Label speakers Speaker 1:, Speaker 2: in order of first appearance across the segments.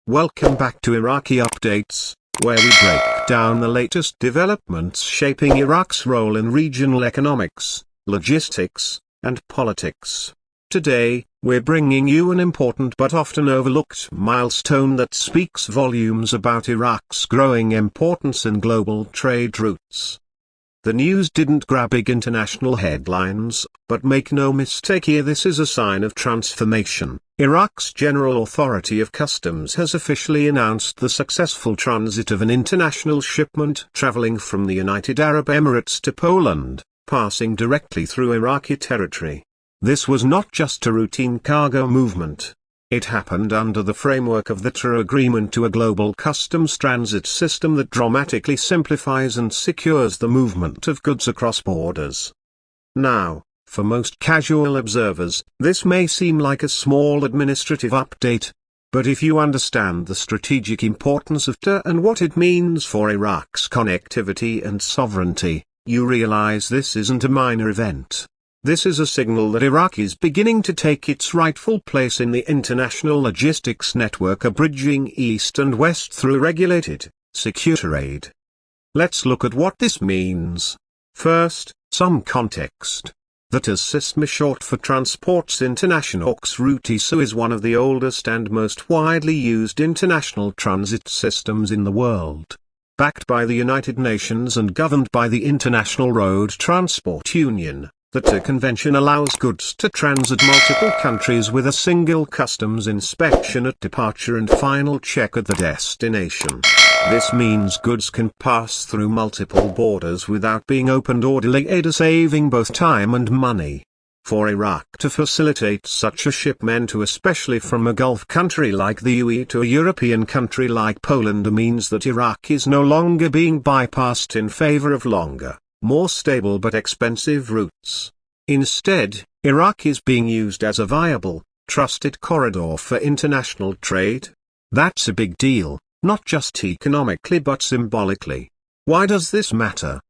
Speaker 1: Welcome back to Iraqi Updates, where we break down the latest developments shaping Iraq's role in regional economics, logistics, and politics. Today, we're bringing you an important but often overlooked milestone that speaks volumes about Iraq's growing importance in global trade routes. The news didn't grab big international headlines, but make no mistake here, this is a sign of transformation. Iraq's General Authority of Customs has officially announced the successful transit of an international shipment traveling from the United Arab Emirates to Poland, passing directly through Iraqi territory. This was not just a routine cargo movement. It happened under the framework of the TIR Agreement, to a global customs transit system that dramatically simplifies and secures the movement of goods across borders. Now, for most casual observers, this may seem like a small administrative update. But if you understand the strategic importance of TIR and what it means for Iraq's connectivity and sovereignty, you realize this isn't a minor event. This is a signal that Iraq is beginning to take its rightful place in the international logistics network, bridging east and west through regulated, secure trade. Let's look at what this means. First, some context. The TIR system is short for Transports International Route. TIR is one of the oldest and most widely used international transit systems in the world. Backed by the United Nations and governed by the International Road Transport Union, the TIR Convention allows goods to transit multiple countries with a single customs inspection at departure and final check at the destination. This means goods can pass through multiple borders without being opened or delayed, saving both time and money. For Iraq to facilitate such a shipment, especially from a Gulf country like the UAE to a European country like Poland, means that Iraq is no longer being bypassed in favor of longer, more stable but expensive routes. Instead, Iraq is being used as a viable, trusted corridor for international trade. That's a big deal, not just economically but symbolically. Why does this matter?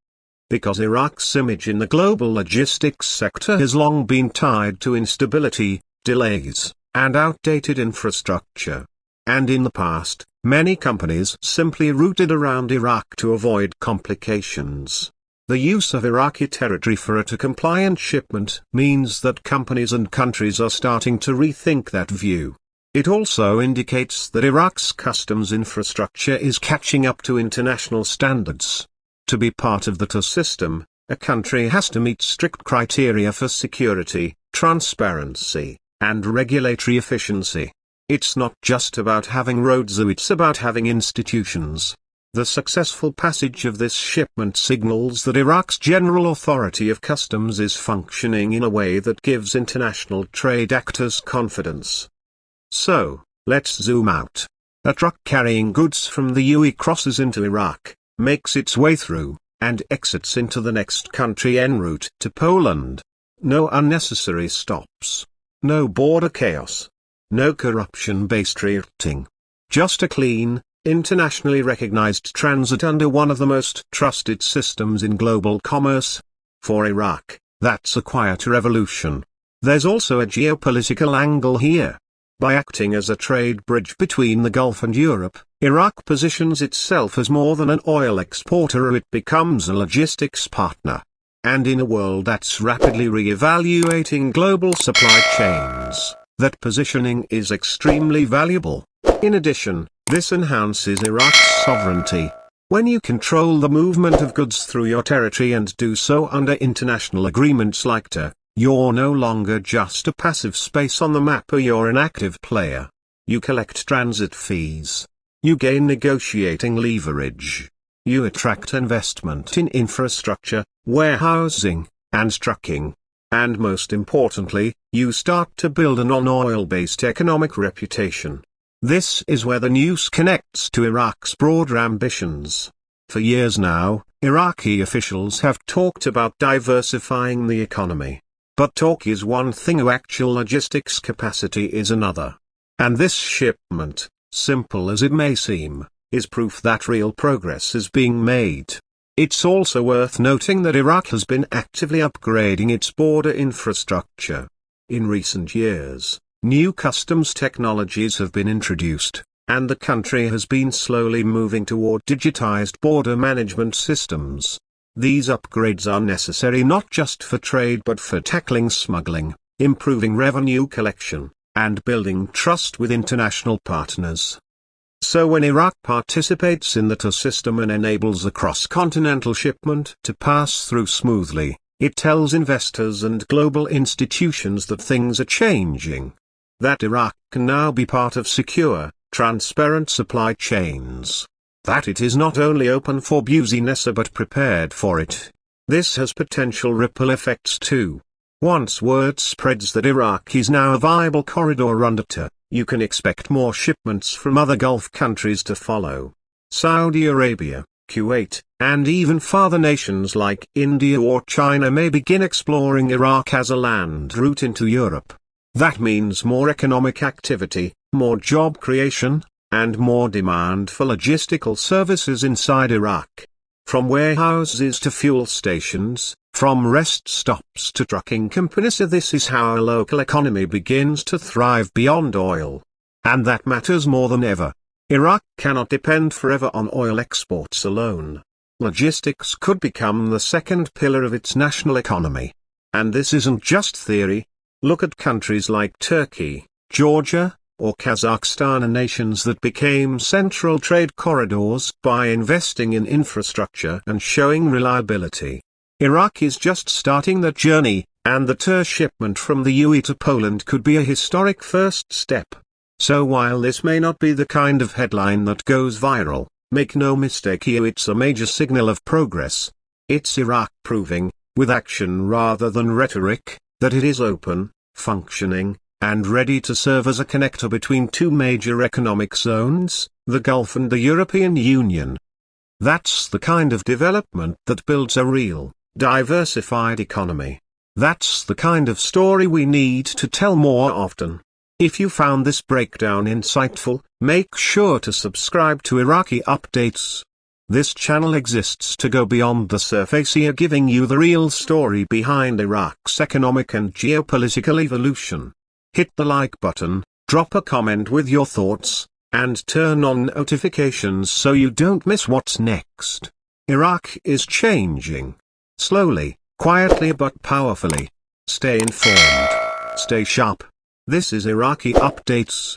Speaker 1: Because Iraq's image in the global logistics sector has long been tied to instability, delays, and outdated infrastructure. And in the past, many companies simply routed around Iraq to avoid complications. The use of Iraqi territory for a TIR-compliant shipment means that companies and countries are starting to rethink that view. It also indicates that Iraq's customs infrastructure is catching up to international standards. To be part of the TIR system, a country has to meet strict criteria for security, transparency, and regulatory efficiency. It's not just about having roads, it's about having institutions. The successful passage of this shipment signals that Iraq's General Authority of Customs is functioning in a way that gives international trade actors confidence. So, let's zoom out. A truck carrying goods from the UAE crosses into Iraq, makes its way through, and exits into the next country en route to Poland. No unnecessary stops. No border chaos. No corruption-based routing. Just a clean, internationally recognized transit under one of the most trusted systems in global commerce. For Iraq, that's a quiet revolution. There's also a geopolitical angle here. By acting as a trade bridge between the Gulf and Europe, Iraq positions itself as more than an oil exporter, it becomes a logistics partner. And in a world that's rapidly re-evaluating global supply chains, that positioning is extremely valuable. In addition, this enhances Iraq's sovereignty. When you control the movement of goods through your territory and do so under international agreements like TIR, you're no longer just a passive space on the map, or you're an active player. You collect transit fees. You gain negotiating leverage. You attract investment in infrastructure, warehousing, and trucking. And most importantly, you start to build a non-oil-based economic reputation. This is where the news connects to Iraq's broader ambitions. For years now, Iraqi officials have talked about diversifying the economy. But talk is one thing, actual logistics capacity is another. And this shipment, simple as it may seem, is proof that real progress is being made. It's also worth noting that Iraq has been actively upgrading its border infrastructure. In recent years, new customs technologies have been introduced, and the country has been slowly moving toward digitized border management systems. These upgrades are necessary not just for trade but for tackling smuggling, improving revenue collection, and building trust with international partners. So when Iraq participates in the TIR system and enables a cross-continental shipment to pass through smoothly, it tells investors and global institutions that things are changing. That Iraq can now be part of secure, transparent supply chains. That it is not only open for business but prepared for it. This has potential ripple effects too. Once word spreads that Iraq is now a viable corridor under TIR, you can expect more shipments from other Gulf countries to follow. Saudi Arabia, Kuwait, and even farther nations like India or China may begin exploring Iraq as a land route into Europe. That means more economic activity, more job creation, and more demand for logistical services inside Iraq. From warehouses to fuel stations, from rest stops to trucking companies, this is how a local economy begins to thrive beyond oil. And that matters more than ever. Iraq cannot depend forever on oil exports alone. Logistics could become the second pillar of its national economy. And this isn't just theory. Look at countries like Turkey, Georgia, or Kazakhstan, nations that became central trade corridors by investing in infrastructure and showing reliability. Iraq is just starting that journey, and the TIR shipment from the UAE to Poland could be a historic first step. So while this may not be the kind of headline that goes viral, make no mistake here, it's a major signal of progress. It's Iraq proving, with action rather than rhetoric, that it is open, functioning, and ready to serve as a connector between two major economic zones, the Gulf and the European Union. That's the kind of development that builds a real, diversified economy. That's the kind of story we need to tell more often. If you found this breakdown insightful, make sure to subscribe to Iraqi Updates. This channel exists to go beyond the surface here, giving you the real story behind Iraq's economic and geopolitical evolution. Hit the like button, drop a comment with your thoughts, and turn on notifications so you don't miss what's next. Iraq is changing. Slowly, quietly but powerfully. Stay informed. Stay sharp. This is Iraqi Updates.